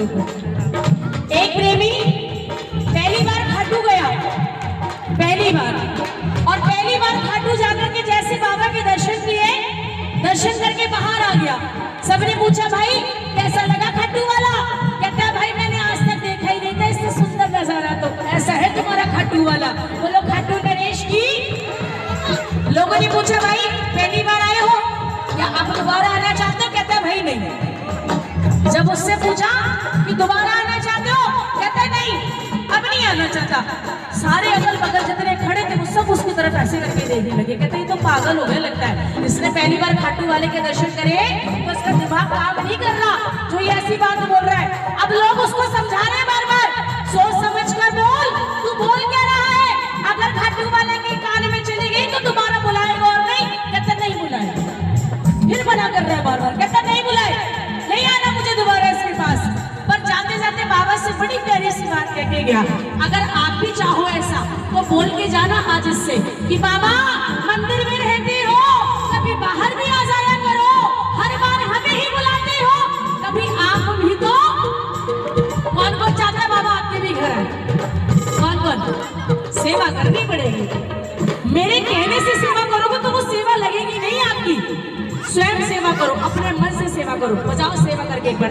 लोग। एक प्रेमी पहली बार खाटू गया, पहली बार, और पहली बार खाटू जाकर के जैसे बाबा के दर्शन किए, दर्शन करके बाहर आ गया। सबने पूछा भाई कैसा लगा खाटू वाला? कहता भाई मैंने आज तक देखा ही नहीं था इससे सुंदर नजारा, तो ऐसा है तुम्हारा खाटू वाला? बोलो खाटू नरेश की। लोगों ने पूछा भाई पहली बार आए हो या आप दोबारा आना चाहते हो? कहता भाई नहीं। जब उससे पूछा कि दोबारा आना चाहते हो? कहता नहीं अब नहीं आना चाहता। सारे अगल बगल जितने खड़े थे वो सब उसकी तरफ ऐसे करके देखने लगे। कहते ये तो पागल हो गया लगता है, इसने पहली बार खाटू वाले के दर्शन करे तो उसका दिमाग काम नहीं कर रहा जो ये ऐसी बात बोल रहा है। अब लोग उसको समझा रहे हैं बार बार, सोच समझ कर बोल, तू बोल क्या रहा है? अगर खाटू वाले के कान में चली गई तो दोबारा बुलाएगा और नहीं? कहता नहीं बुलाए। फिर मना कर रहा है बार बार, कहता नहीं बुलाए, नहीं आना मुझे दोबारा इसके पास। पर जाते जाते बाबा से बड़ी प्यारी सी बात कह के गया, अगर आप भी चाहो ऐसा तो बोल के जाना आज इससे कि बाबा मंदिर में रहते हो, कभी बाहर भी आ जाया करो, हर बार हमें ही बुलाते हो, कभी आप भी तो। कौन कौन चाहता है बाबा आपके भी घर आए? कौन कौन? सेवा करनी पड़ेगी। मेरे कहने से सेवा करोगे तो वो सेवा लगेगी नहीं आपकी। स्वयं सेवा करो, अपने मन से सेवा करो। बजाओ सेवा करके एक बार।